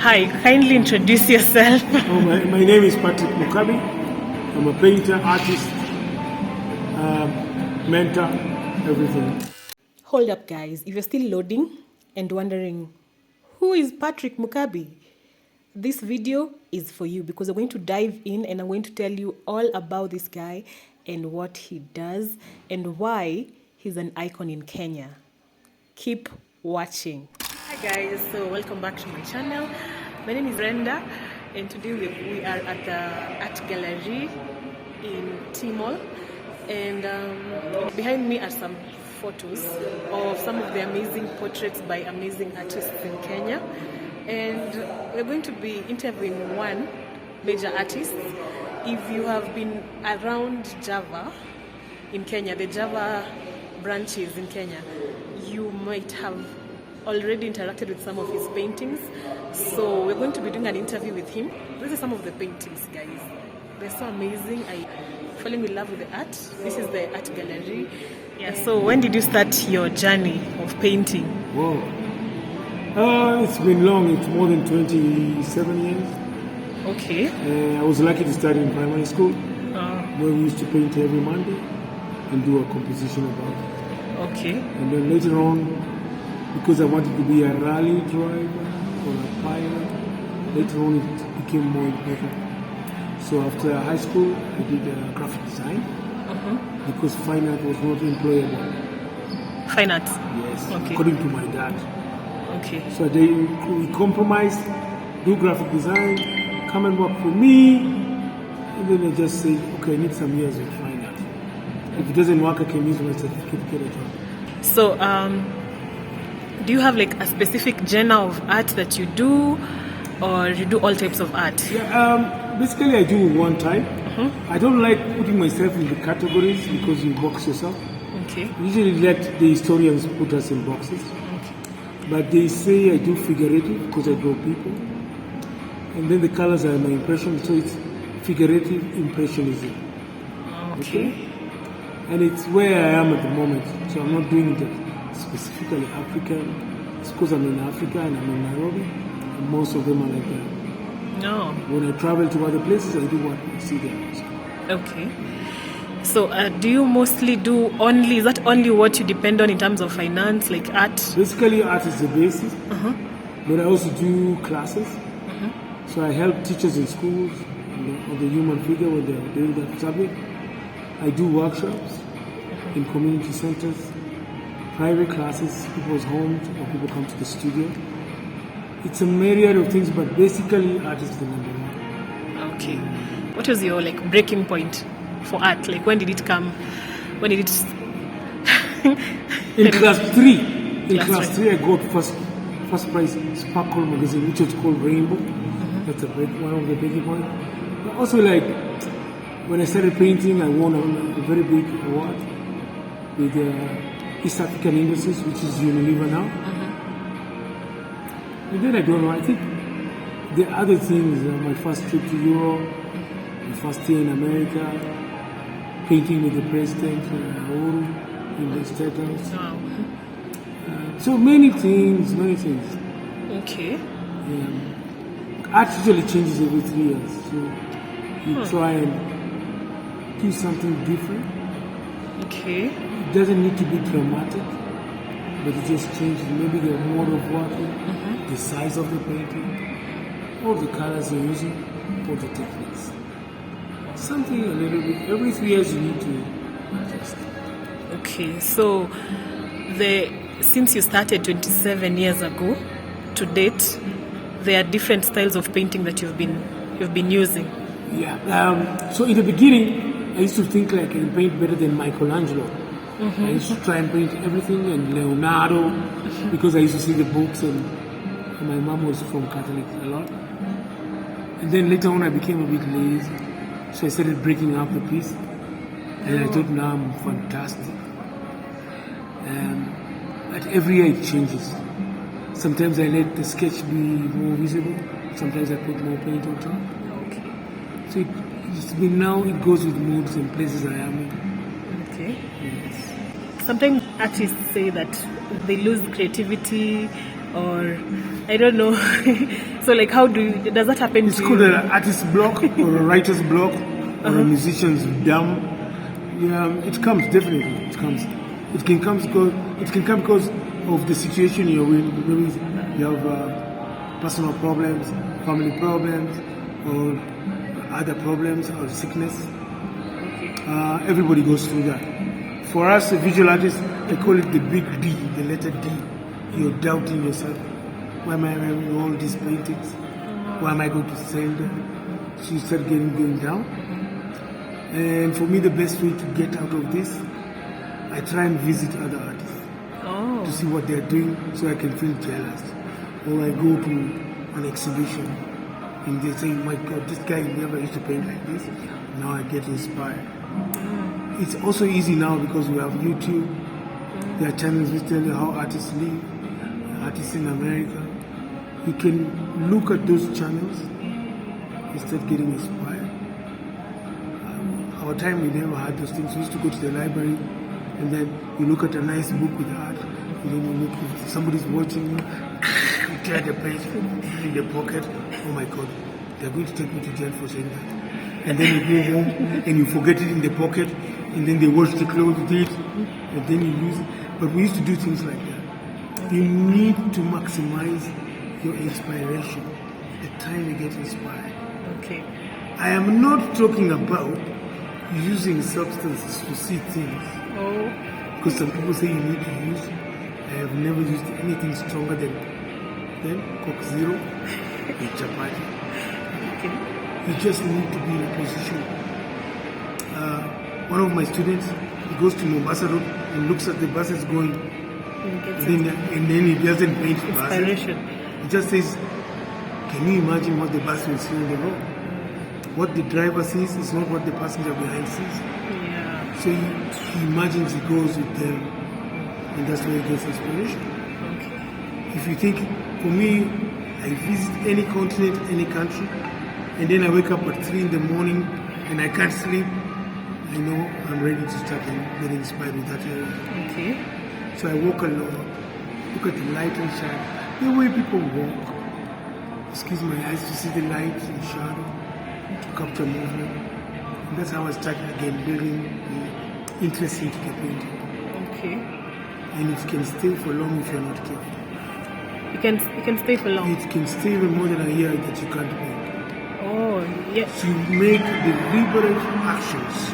Hi, kindly introduce yourself. My name is Patrick MUKABI. I'm a painter, artist, mentor, everything. Hold up, guys. If you're still loading and wondering who is Patrick MUKABI, this video is for you because I'm going to dive in and I'm going to tell you all about this guy and what he does and why he's an icon in Kenya. Keep watching. Hi guys, so welcome back to my channel. My name is Brenda and today we are at the art gallery in Timol, and behind me are some photos of some of the amazing portraits by amazing artists in Kenya, and we're going to be interviewing one major artist. If you have been around Java in Kenya, the Java branches in Kenya, you might have already interacted with some of his paintings. So we're going to be doing an interview with him. These are some of the paintings, guys. They're so amazing. I'm falling in love with the art. This is the art gallery. Yeah, so when did you start your journey of painting? Whoa. It's been long. It's more than 27 years. Okay. I was lucky to start in primary school, where we used to paint every Monday and do a composition about it. Okay. And then later on, because I wanted to be a rally driver or a pilot, later on it became more important. So after high school, I did graphic design because fine art was not employable. Fine art? Yes, okay. According to my dad. Okay. So we compromised, do graphic design, come and work for me, and then I just said, okay, I need some years of fine art. If it doesn't work, I can use my certificate to get a job. So, do you have like a specific genre of art that you do, or you do all types of art? Yeah, basically I do one type. I don't like putting myself in the categories because you box yourself. Okay. Usually let the historians put us in boxes. Okay. But they say I do figurative because I draw people. And then the colors are my impression, so it's figurative impressionism. Okay. And it's where I am at the moment. So I'm not doing it specifically African. It's because I'm in Africa and I'm in Nairobi. And most of them are like that. No. When I travel to other places, I do what I see there. Okay. So do you mostly do only, is that only what you depend on in terms of finance, like art? Basically, art is the basis. But I also do classes. So I help teachers in schools on the human figure when they're doing that subject. I do workshops in community centers, private classes, people's homes, or people come to the studio. It's a myriad of things, but basically art is the number one. Okay. What was your like breaking point for art? Like when did it come? When did it? In class 3. In Class class 3, I got first prize Sparkle magazine, which was called Rainbow. That's one of the breaking points. But also like when I started painting, I won a very big award with East African Industries, which is Unilever now. And then I don't know, I think the other things, my first trip to Europe, my first day in America, painting with the president in the State House. Wow. So many things. Okay. Art usually changes every 3 years. So you try and do something different. Okay. It doesn't need to be dramatic, but it just changes maybe the mode of working, the size of the painting, all the colors you're using, all the techniques. Something a little bit, every 3 years you need to adjust. Okay, so since you started 27 years ago to date, there are different styles of painting that you've been using. Yeah. So in the beginning, I used to think like I can paint better than Michelangelo. I used to try and paint everything and Leonardo because I used to see the books, and my mom was from Catholic a lot. And then later on I became a bit lazy. So I started breaking up the piece. And I thought now I'm fantastic. But every year it changes. Sometimes I let the sketch be more visible. Sometimes I put more paint on top. Okay. So it's been now it goes with moods and places I am in. Okay. Yes. Sometimes artists say that they lose creativity or I don't know. So like, how does that happen It's to called you? an artist's block or a writer's block or a musician's dam. Yeah, it comes definitely. It comes. It can come because of the situation you're in. Maybe you have personal problems, family problems, or other problems or sickness. Everybody goes through that. For us, a visual artist, they call it the big D, the letter D. You're doubting yourself. Why am I having all these paintings? Why am I going to sell them? So you start going down. And for me, the best way to get out of this, I try and visit other artists to see what they're doing so I can feel jealous. Or I go to an exhibition and they say, my God, this guy never used to paint like this. Now I get inspired. It's also easy now because we have YouTube. There are channels which tell you how artists live, artists in America. You can look at those channels and start getting inspired. Our time, we never had those things. We used to go to the library and then you look at a nice book with art and then you look, if somebody's watching you, you tear the page in the pocket. Oh my God, they're going to take me to jail for saying that. And then you go home and you forget it in the pocket and then they wash the clothes with it and then you lose it. But we used to do things like that. You need to maximize your inspiration, the time you get inspired. Okay. I am not talking about using substances to see things. Because some people say you need to use. I have never used anything stronger than Coke Zero and chapati. Okay. You just need to be in a position. One of my students, he goes to Mombasa Road and looks at the buses going, and then he doesn't paint buses. He just says, can you imagine what the bus will see on the road? What the driver sees is not what the passenger behind sees. Yeah. So he imagines he goes with them, and that's where he gets inspiration. Okay. If you think, for me, I visit any continent, any country, and then I wake up at 3 in the morning and I can't sleep, I know I'm ready to start getting inspired with that area. Okay. So I walk alone, look at the light and shadow. The way people walk, excuse my eyes to see the light and shadow, to capture movement. And that's how I started again building the interest into the painting. Okay. And it can stay for long if you're not careful. You can stay for long. It can stay even more than a year that you can't paint. Oh, yeah. So you make deliberate actions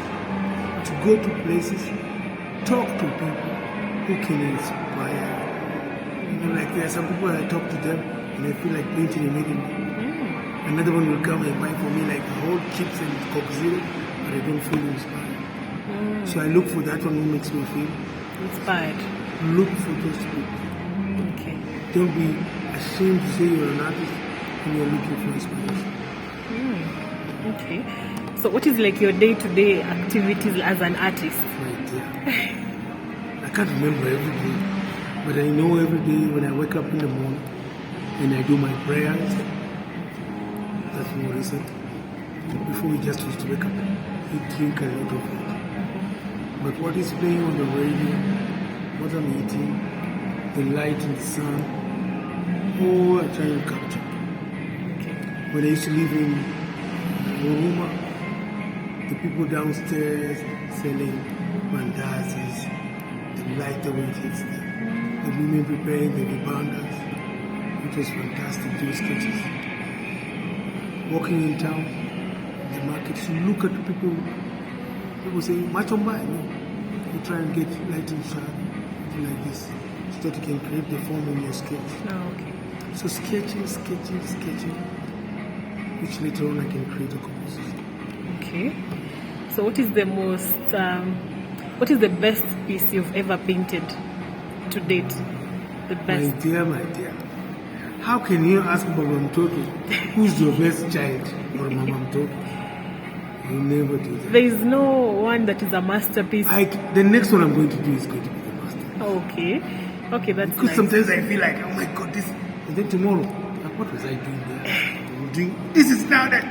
to go to places, talk to people who can inspire. You know, like there are some people I talk to them and I feel like painting immediately. Another one will come and buy for me like whole chips and Coke Zero, but I don't feel inspired. So I look for that one who makes me feel Inspired. Look for those people. Okay. Don't be ashamed to say you're an artist and you're looking for inspiration. Okay. So what is like your day-to-day activities as an artist? My dear. I can't remember every day, but I know every day when I wake up in the morning and I do my prayers. That's more recent. Before we just used to wake up, we drink a lot of water. But what is playing on the radio, what I'm eating, the light and the sun, all I try and capture. Okay. When I used to live in Huruma, the people downstairs selling mandazis, the light the way it hits them, the women preparing the vibandas. It was fantastic, those sketches. Walking in town, the markets, you look at the people say, Machomba, no. You try and get light and shadow like this, so that you can create the form in your sketch. Oh, okay. So sketching, which later on I can create a composition. Okay. So what is the most, what is the best piece you've ever painted to date? The best. My dear. How can you ask Mama Mtoto who's your best child or Mama Mtoto? You never do that. There is no one that is a masterpiece. The next one I'm going to do is going to be the masterpiece. Okay. Okay, that's because nice. Sometimes I feel like, oh my God, this. And then tomorrow, like, what was I doing there? I'm doing, this is now that.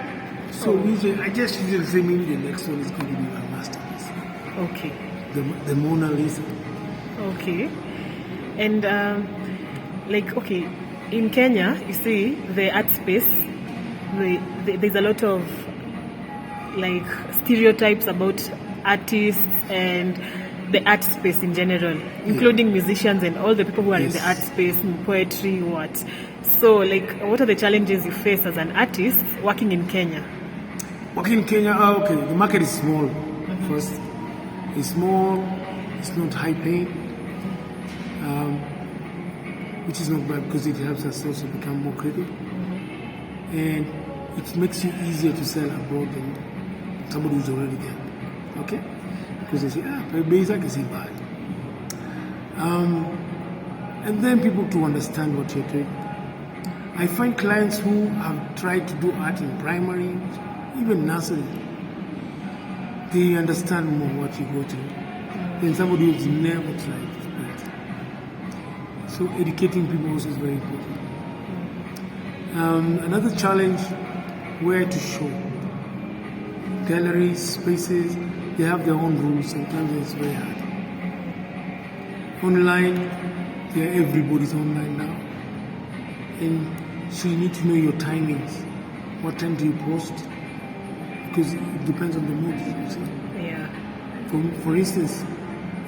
So usually, I just usually say maybe the next one is going to be my masterpiece. Okay. The Mona Lisa. Okay. And like, okay, in Kenya, you see, the art space, there's a lot of like stereotypes about artists and the art space in general, including musicians and all the people who are in the art space, in poetry, what. So, like, what are the challenges you face as an artist working in Kenya? Working in Kenya, okay, the market is small. First, it's small, it's not high paying, which is not bad because it helps us also become more creative. And it makes you easier to sell abroad than somebody who's already there. Okay? Because they say, Basic is bad. And then people to understand what you're doing. I find clients who have tried to do art in primary, even nursery, they understand more what you go through than somebody who's never tried it. So educating people also is very important. Another challenge, where to show. Galleries, spaces, they have their own rules. Sometimes it's very hard. Online, everybody's online now. And so you need to know your timings. What time do you post? Because it depends on the mood, you see. Yeah. For instance,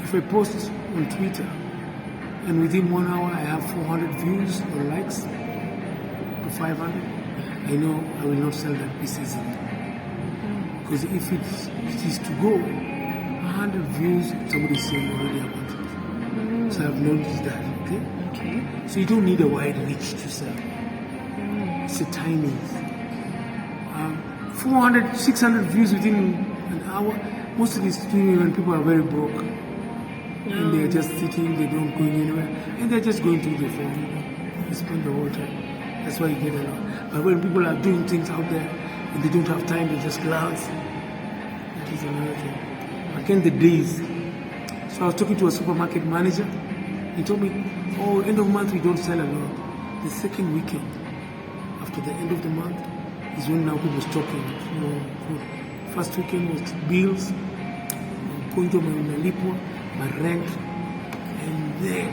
if I post on Twitter and within 1 hour I have 400 views or likes to 500, I know I will not sell that piece easily. Because if it is to go 100 views, somebody's saying already about it. So I've noticed that, okay? So you don't need a wide reach to sell. It's the timings. 400, 600 views within an hour. Most of these doing when people are very broke. And they're just sitting, they don't go anywhere. And they're just going through their phone. They spend the whole time. That's why you get a lot. But when people are doing things out there and they don't have time, they just glance. That is another thing. Again, the days. So I was talking to a supermarket manager. He told me, end of month we don't sell a lot. The second weekend, after the end of the month, is when now people stock in. First weekend was bills, going to my lipo, my rent, and then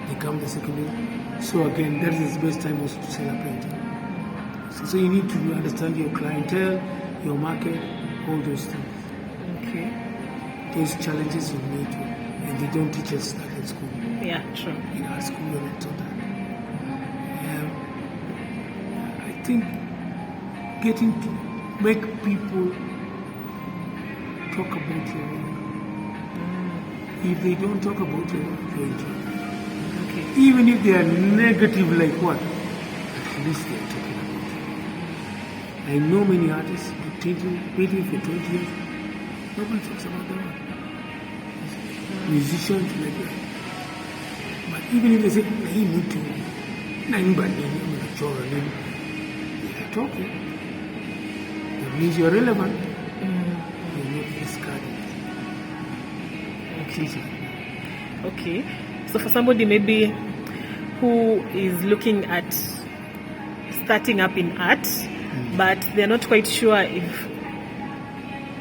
they come the second day. So again, that is the best time also to sell a painting. So you need to understand your clientele, your market, all those things. Okay. Those challenges you need to, and they don't teach us that in school. Yeah, true. In our school, we're not taught that. I think getting to make people talk about your work. If they don't talk about your work, they enjoy it. Okay. Even if they are negative, like what? At least they are talking about it. I know many artists painting for 20 years. Nobody talks about their work. Musicians like that. But even if they say, they are talking. That means you're relevant. You're not discarded. Okay. So for somebody maybe who is looking at starting up in art, but they're not quite sure if,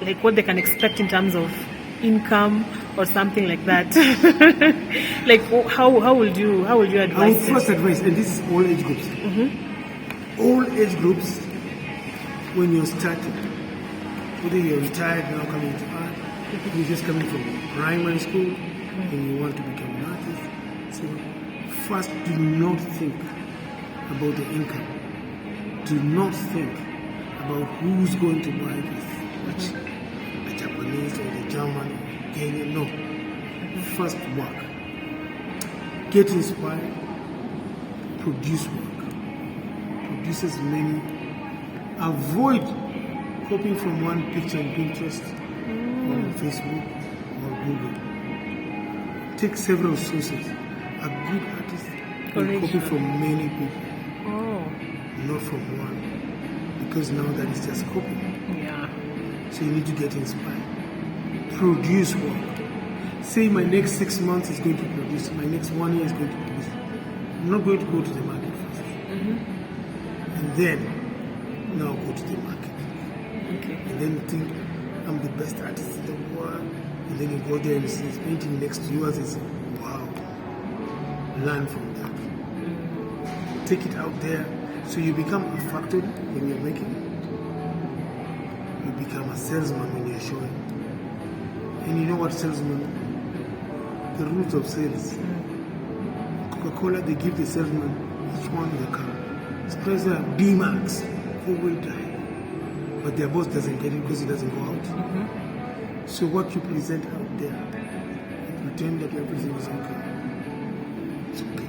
like, what they can expect in terms of income or something like that. Like, how would you advise? I would first advise, and this is all age groups. All age groups, when you're starting, whether you're retired now coming to art, you're just coming from primary school and you want to become an artist. So first, do not think about the income. Do not think about who's going to buy this, which the Japanese or the German or Kenyan. No. First, work. Get inspired. Produce work. Produce as many. Avoid copying from one picture on Pinterest or on Facebook or Google. Take several sources. A good artist will copy from many people. Not from one. Because now that is just copying. Yeah. So you need to get inspired. Produce work. Say my next 6 months is going to produce. My next 1 year is going to produce. I'm not going to go to the market first. And then, now go to the market. Okay. And then you think, I'm the best artist in the world. And then you go there and see his painting next to yours and say, wow. Learn from that. take it out there. So you become a factory when you're making it. You become a salesman when you're showing. And you know what salesman? The rules of sales. Coca-Cola, they give the salesman each one the car. Suppose they have D-Max, 4-wheel drive. But their boss doesn't get it because he doesn't go out. So what you present out there, you pretend that everything is okay. It's okay.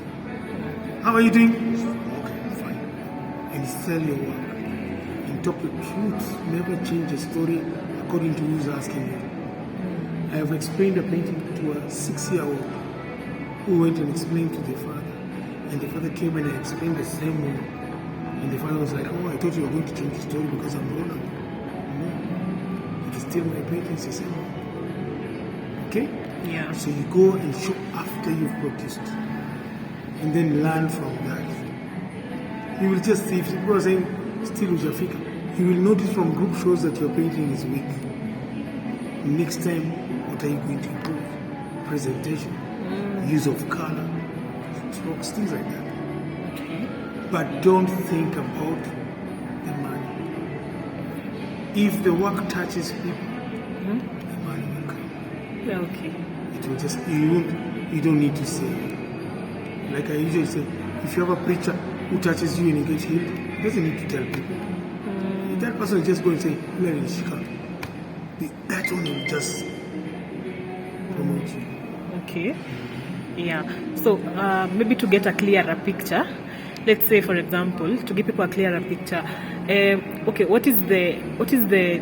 How are you doing? Okay, fine. And sell your work. And talk the truth. Never change a story according to who's asking you. I have explained a painting to a 6-year-old who went and explained to the father. And the father came and explained the same way. And the father was like, oh, I thought you were going to change the story because I'm grown up. No. It is still my painting, it's the same one. Okay? Yeah. So you go and show after you've produced. And then learn from that. You will just see, if people are saying, still with your figure, you will notice from group shows that your painting is weak. Next time, what are you going to improve? Presentation, use of color, strokes, things like that. Okay. But don't think about the money. If the work touches people, the money will come. Okay. It will just, you don't need to say. Like I usually say, if you have a preacher who touches you and you get healed, he doesn't need to tell people. That person will just go and say, where is Chicago? That one will just promote you. Okay. Yeah. So maybe to get a clearer picture, let's say, for example, to give people a clearer picture, okay, what is the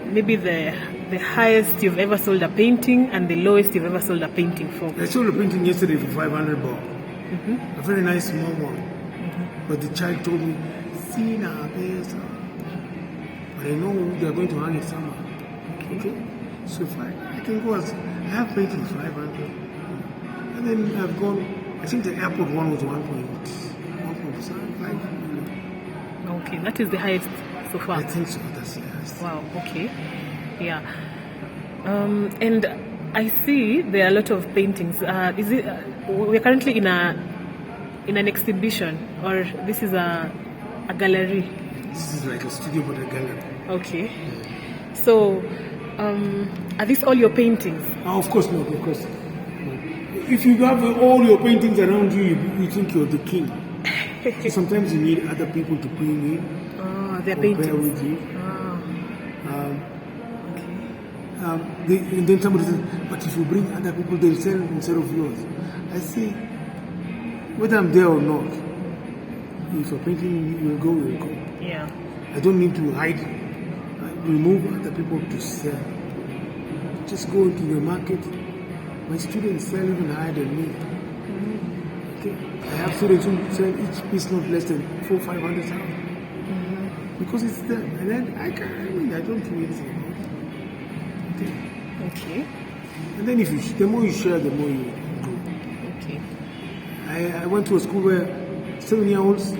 maybe the highest you've ever sold a painting and the lowest you've ever sold a painting for? I sold a painting yesterday for 500 bob. A very nice small one. But the child told me, see now, but I know they're going to hang it somewhere. Okay? So if I can go as, I have painted 500. And then I've gone, I think the airport one was 1.75 million. Okay, that is the highest so far. I think so, that's the highest. Wow, okay. Yeah. And I see there are a lot of paintings. Is it we're currently in an exhibition, or this is a gallery? This is like a studio but a gallery. Okay. So are these all your paintings? Of course not, of course. If you have all your paintings around you, you think you're the king. So sometimes you need other people to bring in. Their compare paintings. with you. Okay. And then somebody says, but if you bring other people, they'll sell instead of yours. I say, whether I'm there or not, if a painting will go, will go. Yeah. I don't need to hide, remove other people to sell. Just go into the market. My students sell even higher than me. Okay. I have students who sell each piece not less than 400,000-500,000. Because it's there. And then I don't do anything about it. Okay. Okay. And then the more you share, the more you grow. Okay. I went to a school where 7-year-olds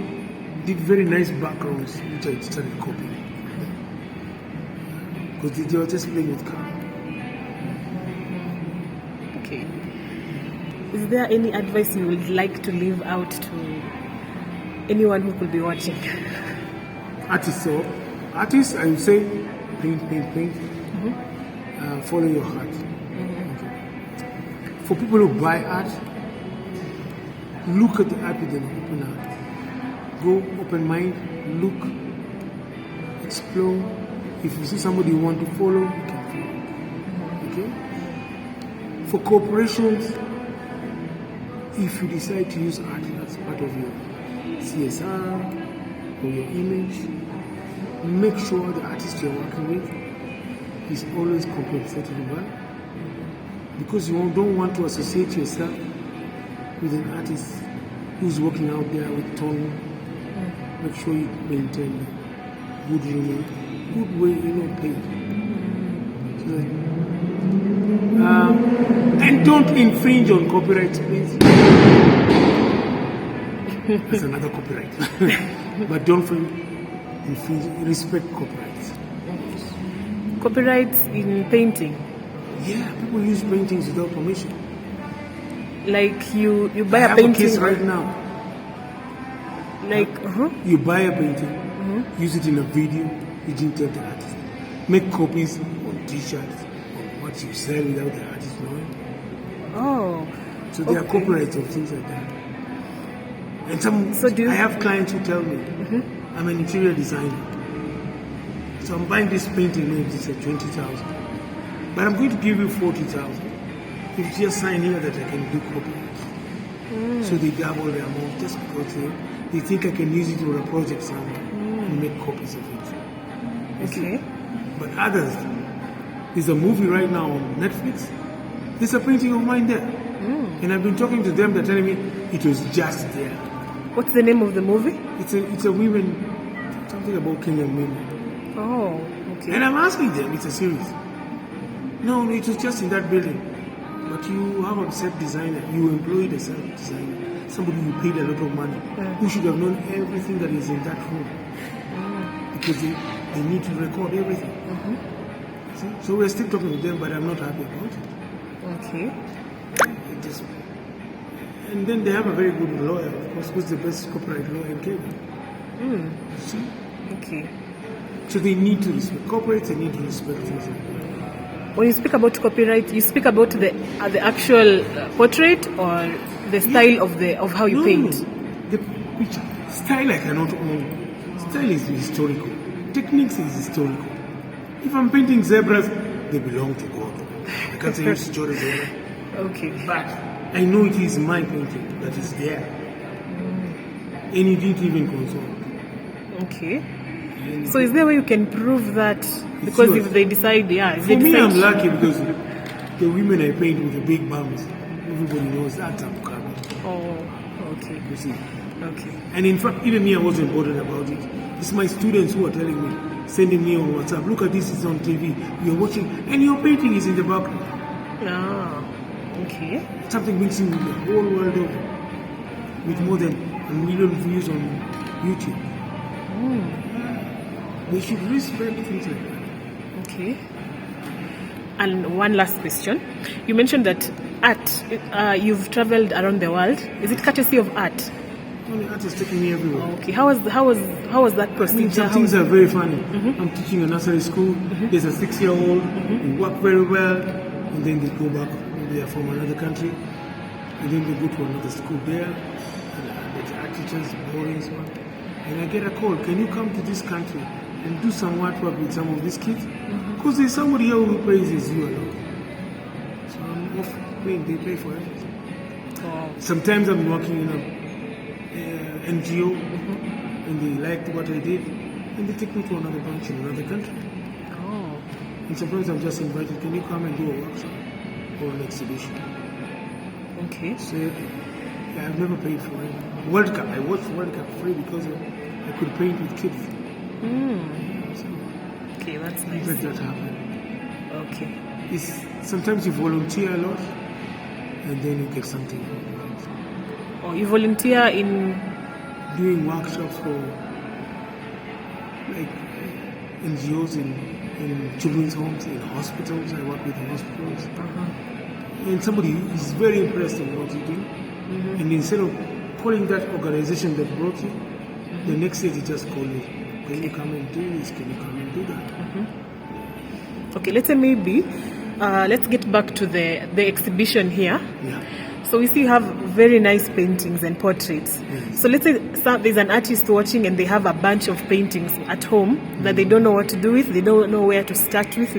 did very nice backgrounds, which I started copying. Because they were just playing with color. Okay. Is there any advice you would like to leave out to anyone who could be watching? Artists, I would say, paint. Follow your heart. Okay. For people who buy art, look at the art with an open heart. Go open mind, look, explore. If you see somebody you want to follow, you can follow. Okay? For corporations, if you decide to use art as part of your CSR or your image, make sure the artist you're working with is always compensated well, because you don't want to associate yourself with an artist who's working out there with tone. Make sure you maintain good humor, good way, paid. And don't infringe on copyright, please. That's another copyright. But don't infringe, respect copyrights. Copyrights in painting? Yeah, people use paintings without permission. Like you buy I a have painting a case right now. Like, You buy a painting, use it in a video, you didn't tell the artist. Make copies on t-shirts, on what you sell without the artist knowing. oh. So there are copyrights of things like that. And I have clients who tell me, I'm an interior designer. So I'm buying this painting, maybe it's at 20,000. But I'm going to give you 40,000. If you just sign here that I can do copyrights. So they double the amount just because they think I can use it for a project somewhere and make copies of it. Okay. But others, there's a movie right now on Netflix. There's a painting of mine there. And I've been talking to them, they're telling me it was just there. What's the name of the movie? It's a women, something about Kenyan women. Oh, okay. And I'm asking them, it's a series. No, it was just in that building. But you have a set designer, you employed a set designer, somebody who paid a lot of money, who should have known everything that is in that room. Because they need to record everything. See? So we're still talking to them, but I'm not happy about it. Okay. And then they have a very good lawyer, of course, who's the best copyright lawyer in Kenya. See? Okay. So they need to respect corporates, they need to respect things like that. When you speak about copyright, you speak about the actual portrait or the style of how you paint? No. The picture. Style I cannot own. Style is historical. Techniques is historical. If I'm painting zebras, they belong to God. I can't say use Jordan zebra. Okay. But I know it is my painting that is there. And he didn't even consult. Okay. So is there a way you can prove that? Because if they decide, For me, I'm lucky because the women I paint with the big bums, everybody knows that's MUKABI. Oh, okay. You see? Okay. And in fact, even me, I wasn't bothered about it. It's my students who are telling me, sending me on WhatsApp, look at this, it's on TV, you're watching, and your painting is in the background. Ah, okay. Something mixing with the whole world over, with more than 1 million views on YouTube. They should respect things like that. Okay. And one last question. You mentioned that art, you've traveled around the world. Is it courtesy of art? Only art is taking me everywhere. Okay. How was that procedure? Some things are very funny. I'm teaching a nursery school. There's a 6-year-old. They work very well, and then they go back. They are from another country, and then they go to another school there. And the art teachers boring one. And I get a call. Can you come to this country and do some artwork with some of these kids? Because there's somebody here who praises you a lot. So I'm off paying. They pay for everything. Oh. Sometimes I'm working in a NGO, and they liked what I did, and they take me to another branch in another country. Oh. And sometimes I'm just invited, can you come and do a workshop or an exhibition? Okay. So yeah, I've never paid for it. World Cup, I watched World Cup free because I could paint with kids. So, Okay, that's things nice. like that happen. Okay. Sometimes you volunteer a lot, and then you get something out of it. Oh, you volunteer in Doing workshops for like NGOs in children's homes, in hospitals. I work with the hospitals. And somebody is very impressed in what you do. And instead of calling that organization that brought you, the next day they just call you. Can you come and do this? Can you come and do that? Okay, let's say maybe let's get back to the exhibition here. Yeah. So we see you have very nice paintings and portraits. So let's say there's an artist watching and they have a bunch of paintings at home that they don't know what to do with. They don't know where to start with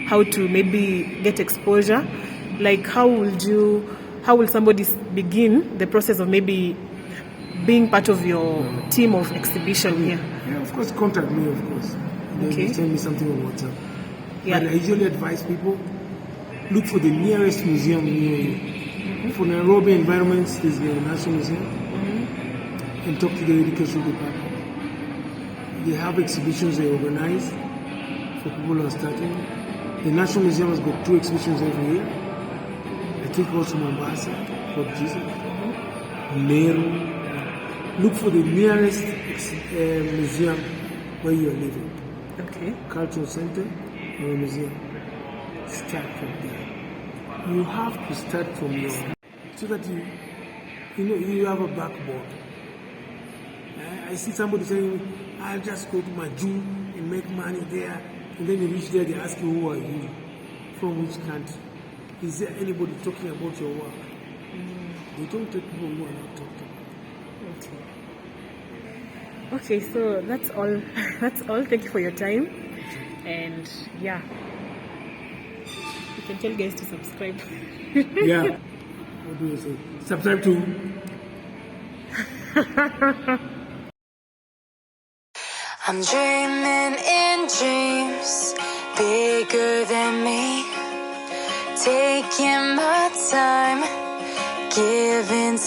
how to maybe get exposure. Like how will somebody begin the process of maybe being part of your team of exhibition here? Yeah, of course, contact me, of course. Then Okay. you send me something on WhatsApp. Yeah. But I usually advise people, look for the nearest museum near you. For Nairobi environments, there's the National Museum. And talk to the education department. They have exhibitions they organize for people who are starting. The National Museum has got 2 exhibitions every year. I think also Mombasa, Fort Jesus, Meru. Look for the nearest museum where you are living. Okay. Cultural center or a museum. Start from there. You have to start from your, so that you have a backbone. I see somebody saying, I'll just go to my Jew and make money there. And then you reach there, they ask you, who are you? From which country? Is there anybody talking about your work? They don't take people who are not talking. Okay, so that's all. That's all. Thank you for your time. And yeah, you can tell guys to subscribe. Yeah. What do you say? Subscribe to. I'm dreaming in dreams bigger than me, taking my time, giving